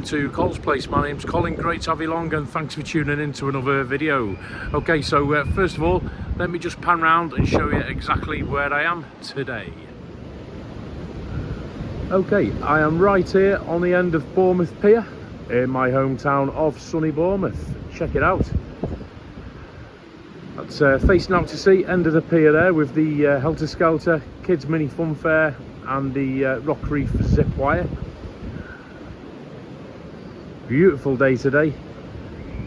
welcome to Cole's Place. My name's Colin, great to have you along and thanks for tuning in to another video. Okay, so first of all, let me just pan round and show you exactly where I am today. Okay, I am right here on the end of Bournemouth Pier in my hometown of sunny Bournemouth. Check it out. That's facing out to sea, end of the pier there with the Helter Skelter Kids Mini Fun Fair and the Rock Reef zip wire. Beautiful day today.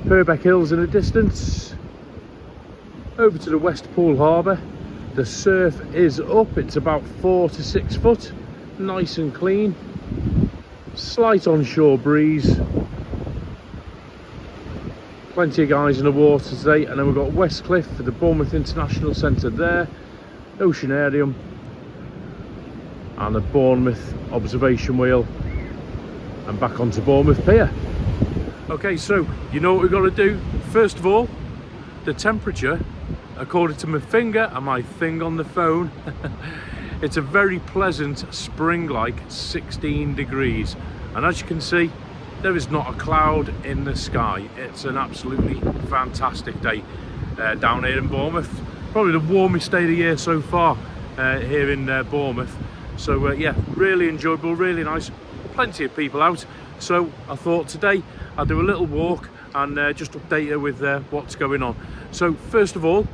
Purbeck Hills in the distance. Over to the West Pool Harbour. The surf is up, it's about 4 to 6 foot. Nice and clean. Slight onshore breeze. Plenty of guys in the water today. And then we've got Westcliff for the Bournemouth International Centre there. Oceanarium. And the Bournemouth observation wheel. And back onto Bournemouth Pier. Okay, so you know what we've got to do. First of all, the temperature, according to my finger and my thing on the phone, it's a very pleasant spring-like 16 degrees. And as you can see, there is not a cloud in the sky. It's an absolutely fantastic day down here in Bournemouth. Probably the warmest day of the year so far here in Bournemouth. So yeah, really enjoyable, really nice. Plenty of people out. So I thought today I'll do a little walk and just update you with what's going on. So first of all,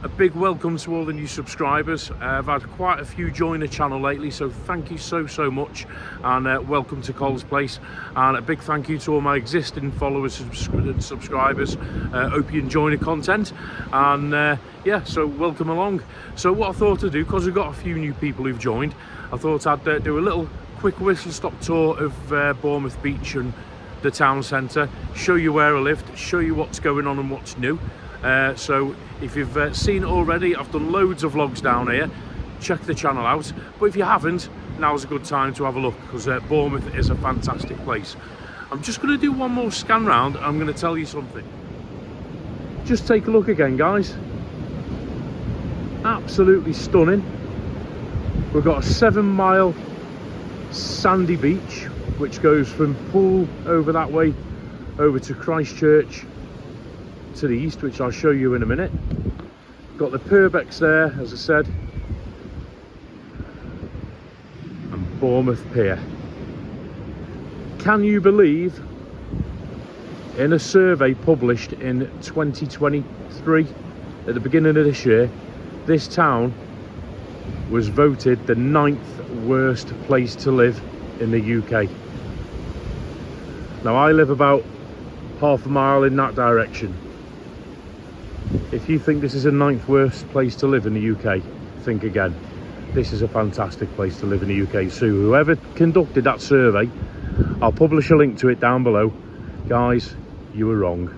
a big welcome to all the new subscribers. I've had quite a few join the channel lately, so thank you so much, and welcome to Cole's Place. And a big thank you to all my existing followers and subscribers. Hope you enjoy the content, and yeah, so welcome along. So what I thought to do, because we've got a few new people who've joined, I thought I'd do a little quick whistle stop tour of Bournemouth Beach and the town centre, show you where I lived, show you what's going on and what's new. So if you've seen it already, I've done loads of vlogs down here. Check the channel out, but if you haven't, now's a good time to have a look, because Bournemouth is a fantastic place. I'm just going to do one more scan round and I'm going to tell you something. Just take a look again, guys. Absolutely stunning. We've got a 7-mile sandy beach which goes from Poole over that way over to Christchurch to the east, which I'll show you in a minute. Got the Purbecks there, as I said, and Bournemouth Pier. Can you believe, in a survey published in 2023 at the beginning of this year, this town was voted the 9th worst place to live in the UK. Now I live about half a mile in that direction. If you think this is the 9th worst place to live in the UK, think again. This is a fantastic place to live in the UK. So whoever conducted that survey, I'll publish a link to it down below. Guys, you were wrong.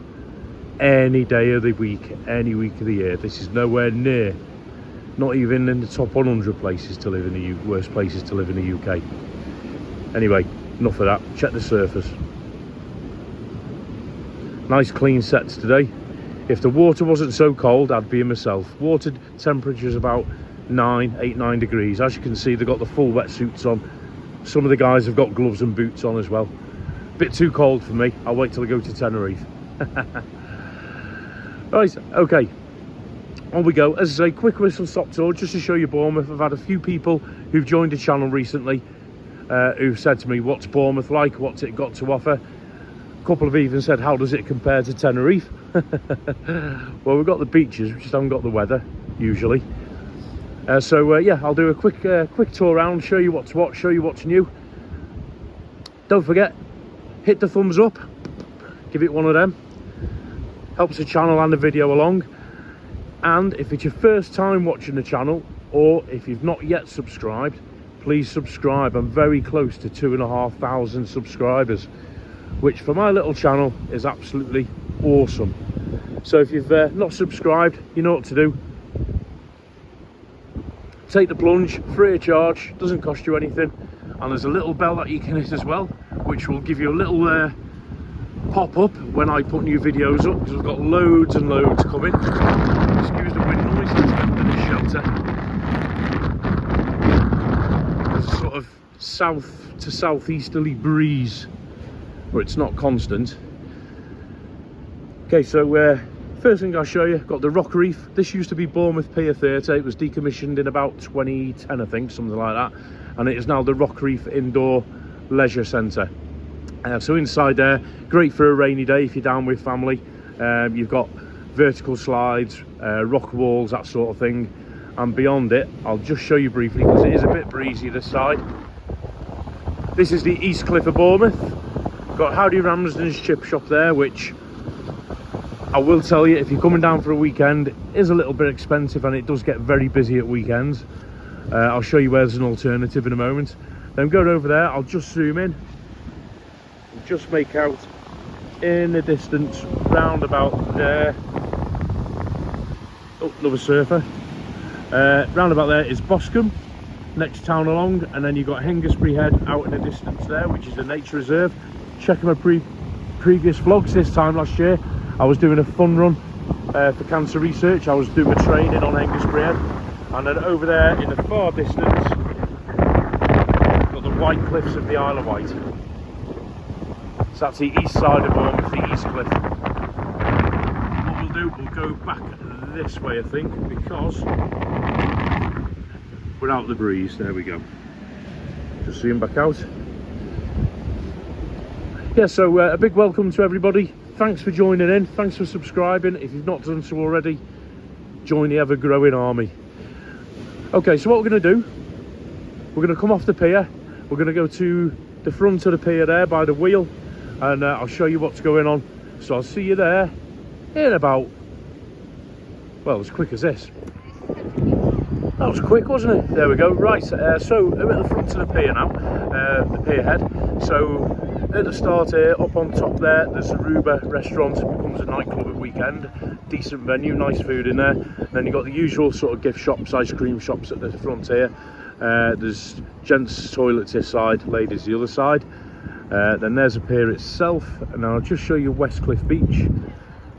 Any day of the week, any week of the year, this is nowhere near, not even in the top 100 places to live in the worst places to live in the UK. Anyway, enough of that. Check the surface. Nice clean sets today. If the water wasn't so cold, I'd be in myself. Water temperature is about 8, 9 degrees. As you can see, they've got the full wetsuits on. Some of the guys have got gloves and boots on as well. Bit too cold for me. I'll wait till I go to Tenerife. Right, okay. On we go. As I say, quick whistle stop tour just to show you Bournemouth. I've had a few people who've joined the channel recently who've said to me, what's Bournemouth like? What's it got to offer? A couple have even said, how does it compare to Tenerife? Well, we've got the beaches, we just haven't got the weather usually. So yeah, I'll do a quick tour around, show you what's what, show you what's new. Don't forget, hit the thumbs up, give it one of them, helps the channel and the video along. And if it's your first time watching the channel, or if you've not yet subscribed, please subscribe. I'm very close to 2,500 subscribers, which for my little channel is absolutely awesome. So if you've not subscribed, you know what to do. Take the plunge, free of charge, doesn't cost you anything, and there's a little bell that you can hit as well, which will give you a little pop up when I put new videos up, because we've got loads and loads coming. Excuse the wind noise, let's get into the shelter. There's a sort of south to southeasterly breeze but it's not constant. Okay, so first thing I'll show you, got the Rock Reef. This used to be Bournemouth Pier 30. It was decommissioned in about 2010, I think, something like that, and it is now the Rock Reef Indoor Leisure Centre. So inside there, great for a rainy day if you're down with family. You've got vertical slides, rock walls, that sort of thing, and beyond it, I'll just show you briefly because it is a bit breezy this side. This is the East Cliff of Bournemouth. Got Howdy Ramsden's chip shop there, which I will tell you, if you're coming down for a weekend, it is a little bit expensive and it does get very busy at weekends. I'll show you where there's an alternative in a moment. Then going over there, I'll just zoom in, just make out in the distance round about there. Oh, another surfer. Round about there is Boscombe, next town along, and then you've got Hengistbury Head out in the distance there, which is a nature reserve. Checking my previous vlogs this time last year, I was doing a fun run for cancer research. I was doing my training on Hengistbury Head, and then over there in the far distance, got the White Cliffs of the Isle of Wight. So that's the east side of Bournemouth, the East Cliff. What we'll do, we'll go back this way, I think, because we're out the breeze. There we go. Just zoom back out. Yeah, so a big welcome to everybody. Thanks for joining in. Thanks for subscribing. If you've not done so already, join the ever-growing army. Okay, so what we're going to do, we're going to come off the pier. We're going to go to the front of the pier there by the wheel, and I'll show you what's going on. So I'll see you there in about, well, as quick as this. That was quick, wasn't it? There we go. Right, so I'm at the front of the pier now, the pier head. So at the start here, up on top there, there's the Aruba restaurant. It becomes a nightclub at weekend. Decent venue, nice food in there. And then you've got the usual sort of gift shops, ice cream shops at the front here. There's gents' toilets this side, ladies the other side. Then there's the pier itself, and I'll just show you Westcliff Beach.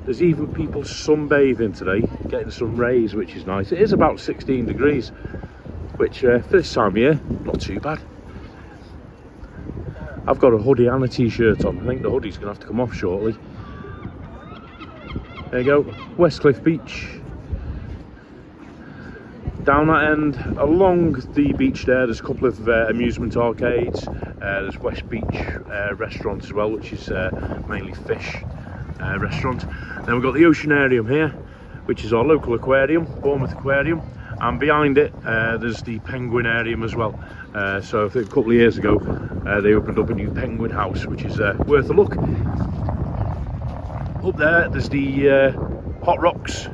There's even people sunbathing today, getting some rays, which is nice. It is about 16 degrees, which for this time of year, not too bad. I've got a hoodie and a t-shirt on. I think the hoodie's going to have to come off shortly. There you go, Westcliff Beach. Down that end, along the beach there, there's a couple of amusement arcades. There's West Beach restaurant as well, which is mainly fish restaurant. Then we've got the Oceanarium here, which is our local aquarium, Bournemouth Aquarium. And behind it, there's the Penguinarium as well. So I think a couple of years ago, they opened up a new penguin house, which is worth a look. Up there, there's the Hot Rocks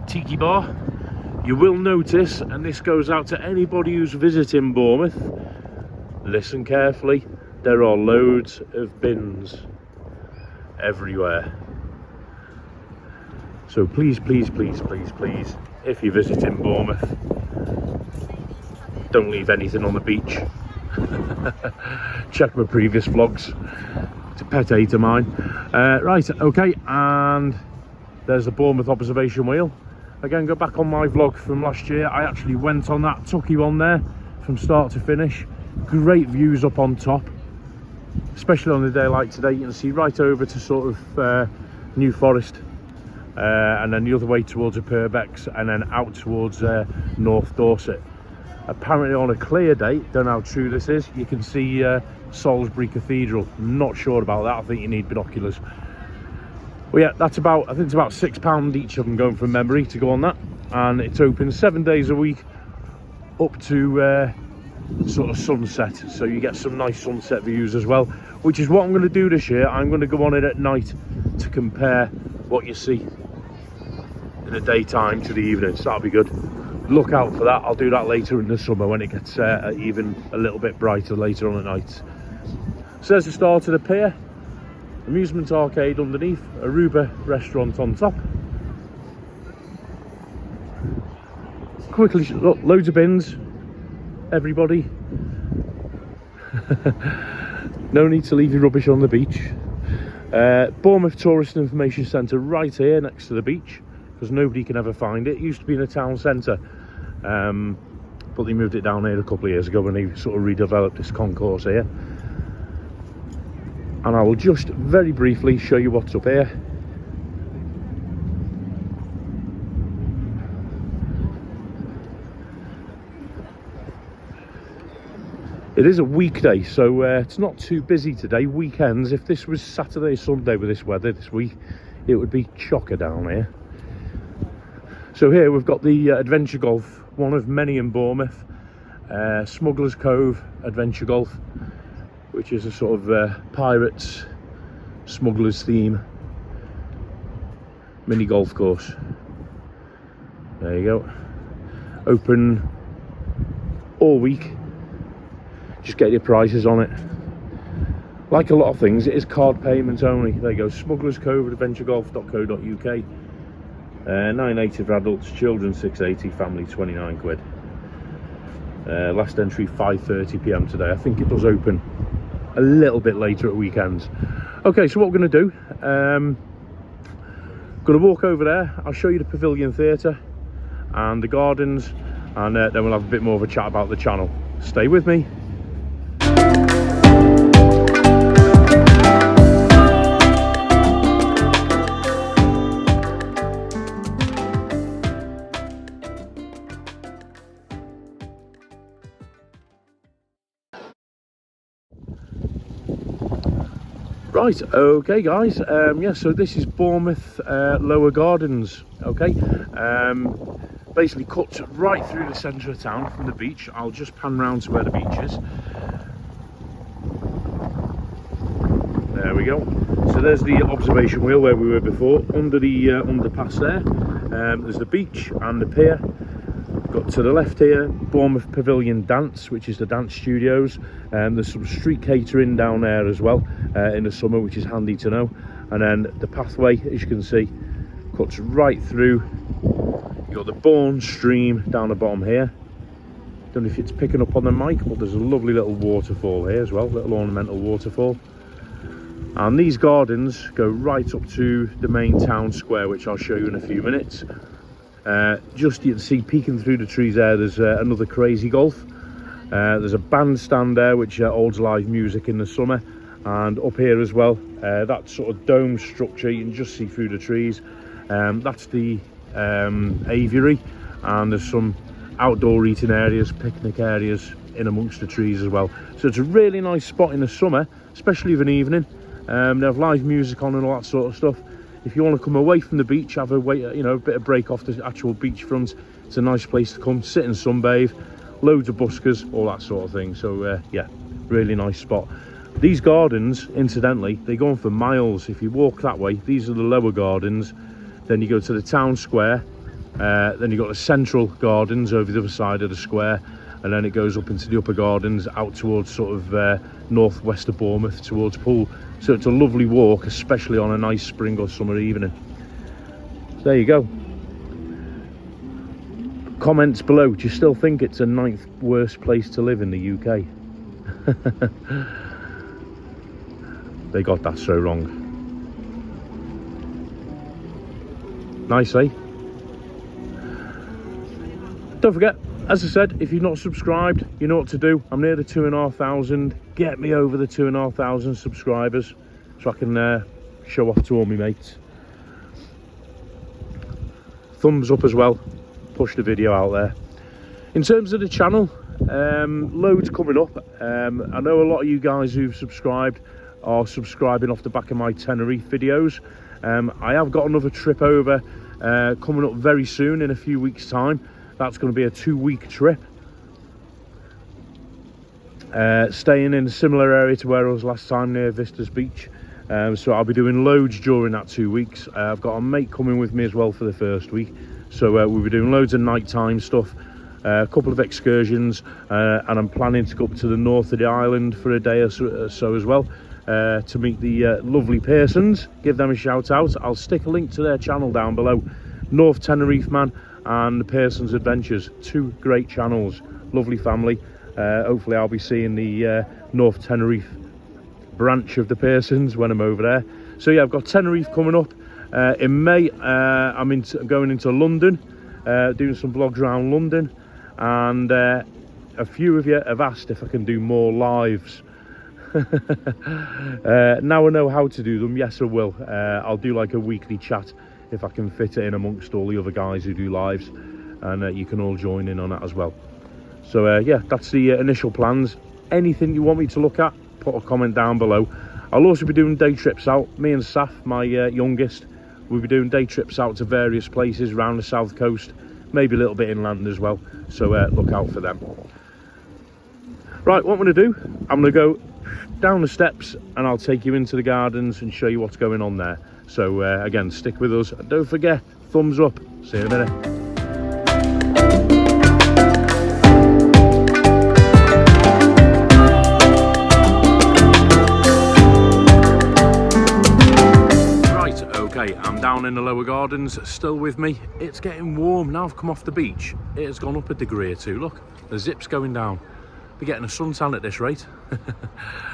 Tiki Bar. You will notice, and this goes out to anybody who's visiting Bournemouth, listen carefully, there are loads of bins everywhere. So please, please, please, please, please, if you're visiting Bournemouth, don't leave anything on the beach. Check my previous vlogs. It's a pet hate of mine. Right, okay, and there's the Bournemouth observation wheel. Again, go back on my vlog from last year. I actually went on that, took you on there from start to finish. Great views up on top, especially on a day like today. You can see right over to sort of New Forest, and then the other way towards the Purbex, and then out towards North Dorset. Apparently on a clear day, don't know how true this is, you can see Salisbury Cathedral. Not sure about that, I think you need binoculars. Well, yeah, that's about, I think it's about £6 each of them going from memory to go on that. And it's open 7 days a week up to sort of sunset. So you get some nice sunset views as well, which is what I'm going to do this year. I'm going to go on it at night to compare what you see in the daytime to the evening. So that'll be good. Look out for that. I'll do that later in the summer when it gets even a little bit brighter later on at night. So there's the start of the pier. Amusement arcade underneath, Aruba restaurant on top. Quickly, look, loads of bins, everybody. No need to leave your rubbish on the beach. Bournemouth Tourist Information Centre right here next to the beach, because nobody can ever find it. It used to be in a town centre, but they moved it down here a couple of years ago when they sort of redeveloped this concourse here. and I will just very briefly show you what's up here. It is a weekday, so it's not too busy today. Weekends, if this was Saturday, Sunday with this weather this week, it would be chocker down here. So here we've got the Adventure Golf, one of many in Bournemouth. Smuggler's Cove Adventure Golf, which is a sort of pirates, smugglers theme mini golf course. There you go. Open all week. Just get your prices on it. Like a lot of things, it is card payments only. There you go, Smuggler's Cove adventuregolf.co.uk. 980 for adults, children 680, family 29 quid. Last entry 5:30 p.m. today. I think it does open a little bit later at weekends. Okay, so what we're going to do, going to walk over there. I'll show you the Pavilion Theatre and the gardens, and then we'll have a bit more of a chat about the channel. Stay with me. Right, okay guys, yeah, so this is Bournemouth Lower Gardens, okay, basically cuts right through the centre of town from the beach. I'll just pan round to where the beach is. There we go. So there's the observation wheel where we were before, under the underpass there. There's the beach and the pier. Got to the left here, Bournemouth Pavilion Dance, which is the dance studios. There's some street catering down there as well in the summer, which is handy to know. And then the pathway, as you can see, cuts right through. You've got the Bourne stream down the bottom here. Don't know if it's picking up on the mic, but there's a lovely little waterfall here as well, little ornamental waterfall. And these gardens go right up to the main town square, which I'll show you in a few minutes. Just you can see peeking through the trees there, there's another Crazy Golf. There's a bandstand there which holds live music in the summer, and up here as well, that sort of dome structure you can just see through the trees. That's the aviary, and there's some outdoor eating areas, picnic areas in amongst the trees as well. So it's a really nice spot in the summer, especially of an evening. They have live music on and all that sort of stuff. If you want to come away from the beach, have a bit of break off the actual beachfront, it's a nice place to come, sit and sunbathe, loads of buskers, all that sort of thing. So yeah, really nice spot. These gardens, incidentally, they go on for miles. If you walk that way, these are the lower gardens, then you go to the town square, then you've got the central gardens over the other side of the square, and then it goes up into the upper gardens out towards sort of northwest of Bournemouth towards Poole. So it's a lovely walk, especially on a nice spring or summer evening. So there you go. Comments below, do you still think it's the 9th worst place to live in the UK? They got that so wrong. Nice, eh? Don't forget, as I said, if you're not subscribed, you know what to do. I'm near the 2,500. Get me over the 2,500 subscribers so I can show off to all my mates. Thumbs up as well. Push the video out there. In terms of the channel, loads coming up. I know a lot of you guys who've subscribed are subscribing off the back of my Tenerife videos. I have got another trip over coming up very soon in a few weeks' time. That's going to be a 2-week trip. Staying in a similar area to where I was last time, near Vistas Beach. So I'll be doing loads during that 2 weeks. I've got a mate coming with me as well for the first week. So we'll be doing loads of nighttime stuff, a couple of excursions, and I'm planning to go up to the north of the island for a day or so as well, to meet the lovely Pearsons, give them a shout out. I'll stick a link to their channel down below. North Tenerife Man and the Pearsons Adventures, 2 great channels, lovely family. Hopefully I'll be seeing the North Tenerife branch of the Pearsons when I'm over there. So yeah, I've got Tenerife coming up. In May, I'm going into London, doing some vlogs around London, and a few of you have asked if I can do more lives. Now I know how to do them, yes I will. I'll do like a weekly chat if I can fit it in amongst all the other guys who do lives, and you can all join in on that as well. So yeah, that's the initial plans. Anything you want me to look at, put a comment down below. I'll also be doing day trips out. Me and Saf, my youngest, we'll be doing day trips out to various places around the south coast, maybe a little bit inland as well, so look out for them. Right, what I'm going to do, I'm going to go down the steps and I'll take you into the gardens and show you what's going on there. So again, stick with us and don't forget, thumbs up. See you in a minute. Okay, I'm down in the lower gardens, still with me. It's getting warm now. I've come off the beach. It has gone up a degree or two. Look, the zip's going down. Be getting a suntan at this rate.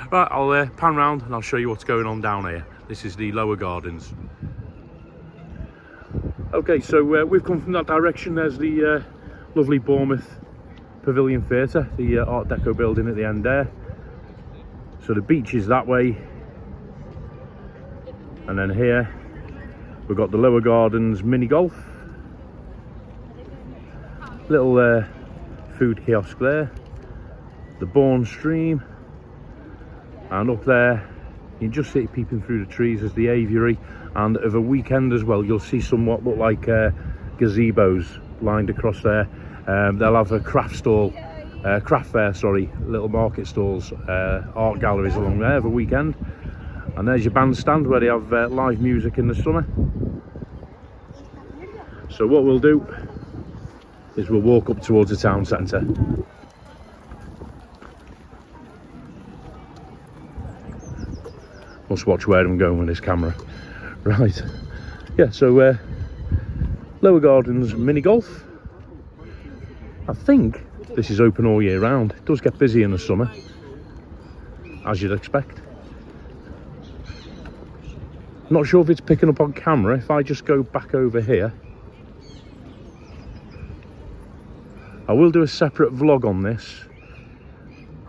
Right, I'll pan round and I'll show you what's going on down here. This is the lower gardens. Okay, so we've come from that direction. There's the lovely Bournemouth Pavilion Theatre, the Art Deco building at the end there. So the beach is that way. And then here we've got the lower gardens mini golf, little food kiosk there, the Bourne stream, and up there you can just see it peeping through the trees as the aviary. And of a weekend as well, you'll see some what look like gazebos lined across there. They'll have a craft fair, sorry, little market stalls, art galleries along there of a weekend. And there's your bandstand where they have live music in the summer. So what we'll do is we'll walk up towards the town centre. Must watch where I'm going with this camera. Right, yeah, so lower gardens mini golf. I think this is open all year round. It does get busy in the summer, as you'd expect. Not sure if it's picking up on camera. If I just go back over here, I will do a separate vlog on this,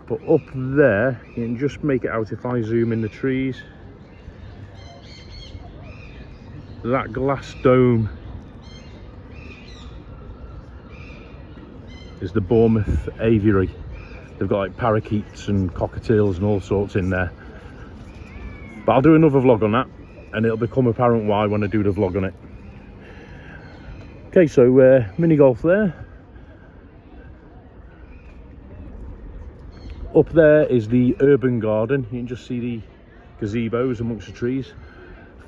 but up there you can just make it out if I zoom in the trees. That glass dome is the Bournemouth aviary. They've got like parakeets and cockatiels and all sorts in there, but I'll do another vlog on that and it'll become apparent why when I do the vlog on it. Okay, so mini golf there. Up there is the urban garden. You can just see the gazebos amongst the trees.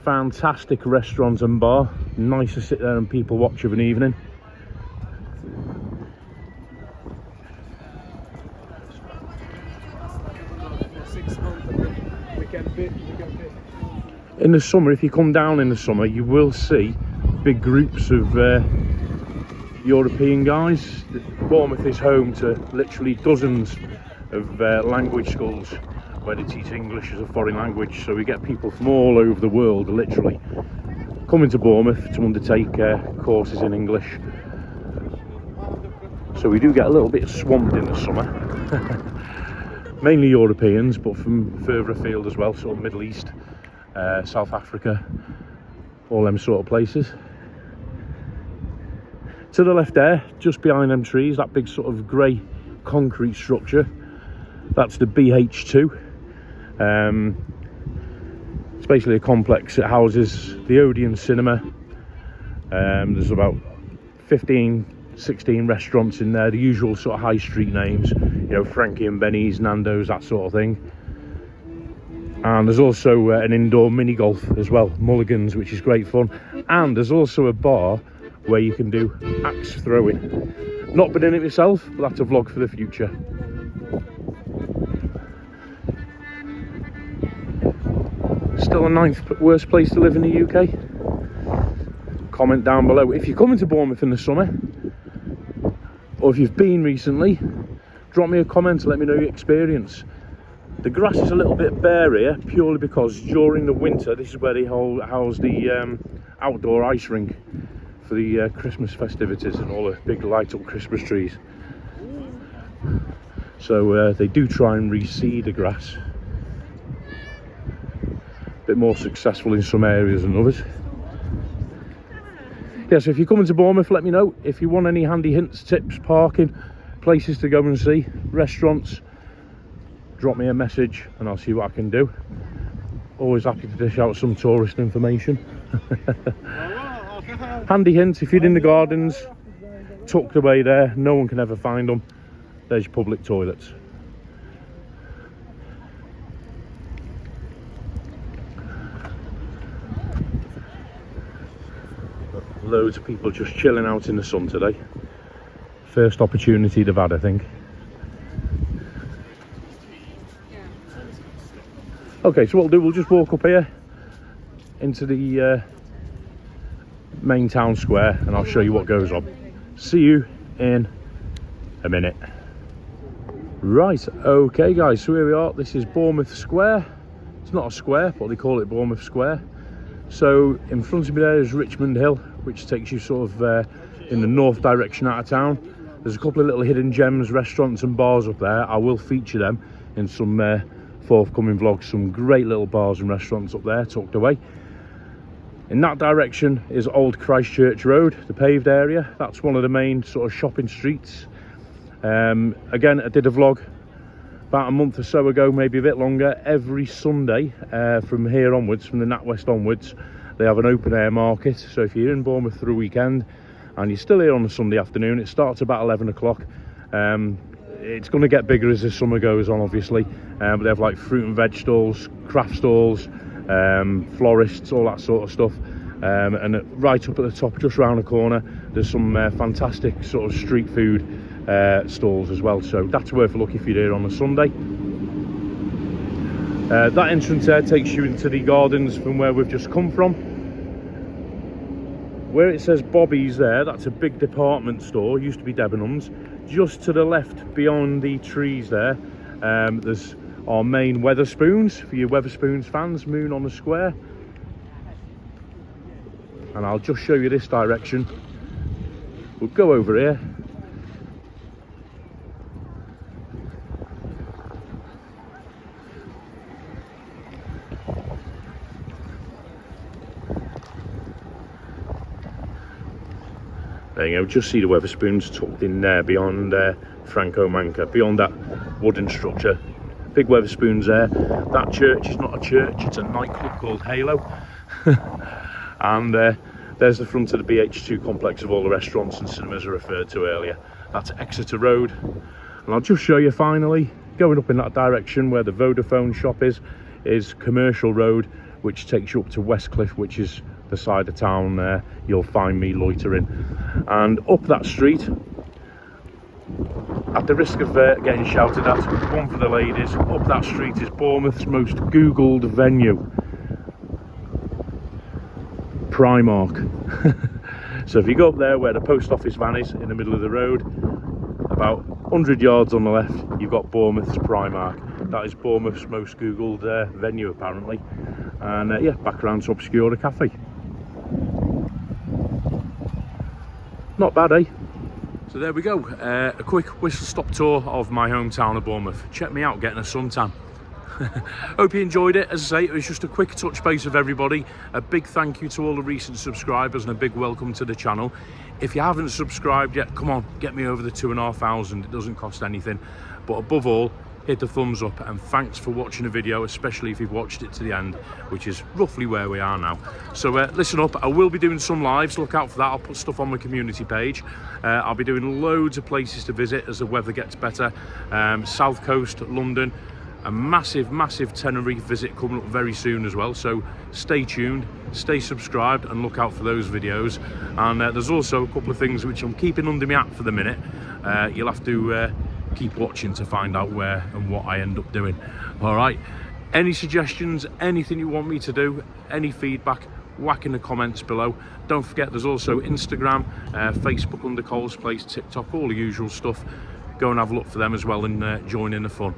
Fantastic restaurant and bar. Nice to sit there and people watch of an evening. In the summer, if you come down in the summer, you will see big groups of European guys. Bournemouth is home to literally dozens of language schools where they teach English as a foreign language. So we get people from all over the world literally coming to Bournemouth to undertake courses in English. So we do get a little bit swamped in the summer. Mainly Europeans, but from further afield as well, sort of Middle East, South Africa, all them sort of places. To the left there, just behind them trees, that big sort of grey concrete structure, that's the BH2. It's basically a complex. It houses the Odeon Cinema. There's about 16 restaurants in there, the usual sort of high street names, you know, Frankie and Benny's, Nando's, that sort of thing. And there's also an indoor mini golf as well, Mulligan's, which is great fun. And there's also a bar where you can do axe throwing. Not been in it myself, but that's a vlog for the future. Still a 9th worst place to live in the UK? Comment down below. If you're coming to Bournemouth in the summer, or if you've been recently, drop me a comment to let me know your experience. The grass is a little bit bare here, purely because during the winter, this is where they house the outdoor ice rink for the Christmas festivities and all the big light up Christmas trees. So they do try and reseed the grass. bit more successful in some areas than others. Yeah, so if you're coming to Bournemouth, let me know. If you want any handy hints, tips, parking, places to go and see, restaurants, drop me a message and I'll see what I can do. Always happy to dish out some tourist information. Handy hints, if you're in the gardens, tucked away there, no one can ever find them. There's your public toilets. Loads of people just chilling out in the sun today. First opportunity they've had, I think. Okay, so what we'll do, we'll just walk up here into the main town square and I'll show you what goes on. See you in a minute. Right, okay guys, so here we are. This is Bournemouth Square. It's not a square, but they call it Bournemouth Square. So in front of me there is Richmond Hill, which takes you sort of in the north direction out of town. There's a couple of little hidden gems, restaurants and bars up there. I will feature them in some forthcoming vlogs. Some great little bars and restaurants up there, tucked away. In that direction is Old Christchurch Road, the paved area. That's one of the main sort of shopping streets. Again, I did a vlog about a month or so ago, maybe a bit longer. Every Sunday from here onwards, from the NatWest onwards, they have an open air market. So if you're in Bournemouth for a weekend and you're still here on a Sunday afternoon, it starts about 11 o'clock. It's going to get bigger as the summer goes on, obviously, but they have like fruit and veg stalls, craft stalls, florists, all that sort of stuff. And right up at the top, just round the corner, there's some fantastic sort of street food stalls as well, so that's worth a look if you're here on a Sunday. That entrance there takes you into the gardens from where we've just come from. Where it says Bobby's there, that's a big department store, used to be Debenhams. Just to the left beyond the trees there, there's our main Wetherspoons, for you Wetherspoons fans, Moon on the Square. And I'll just show you this direction. We'll go over here. There you go, just see the Wetherspoons tucked in there beyond Franco Manca, beyond that wooden structure. Big Wetherspoons there. That church is not a church, it's a nightclub called Halo. And there's the front of the BH2 complex of all the restaurants and cinemas I referred to earlier. That's Exeter Road. And I'll just show you finally, going up in that direction where the Vodafone shop is Commercial Road, which takes you up to Westcliff, which is the side of town there you'll find me loitering. And up that street, at the risk of getting shouted at, one for the ladies, up that street is Bournemouth's most googled venue, Primark. So if you go up there where the post office van is in the middle of the road, about 100 yards on the left, you've got Bournemouth's Primark. That is Bournemouth's most googled venue apparently. And yeah, back around to Obscura Cafe. Not bad, eh? So there we go, a quick whistle stop tour of my hometown of Bournemouth. Check me out getting a suntan. Hope you enjoyed it. As I say, it was just a quick touch base of everybody. A big thank you to all the recent subscribers and a big welcome to the channel. If you haven't subscribed yet, come on, get me over the 2,500. It doesn't cost anything. But above all, hit the thumbs up and thanks for watching the video, especially if you've watched it to the end, which is roughly where we are now. So listen up, I will be doing some lives, look out for that. I'll put stuff on my community page. I'll be doing loads of places to visit as the weather gets better. South Coast, London, a massive Tenerife visit coming up very soon as well, so stay tuned, stay subscribed and look out for those videos. And there's also a couple of things which I'm keeping under my hat for the minute. You'll have to keep watching to find out where and what I end up doing. All right, any suggestions, anything you want me to do, any feedback, whack in the comments below. Don't forget there's also Instagram, Facebook under Cole's Place, TikTok, all the usual stuff. Go and have a look for them as well and join in the fun.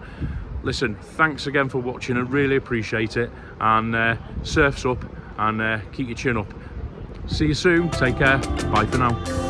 Listen, thanks again for watching, I really appreciate it. And surfs up and keep your chin up. See you soon, take care, bye for now.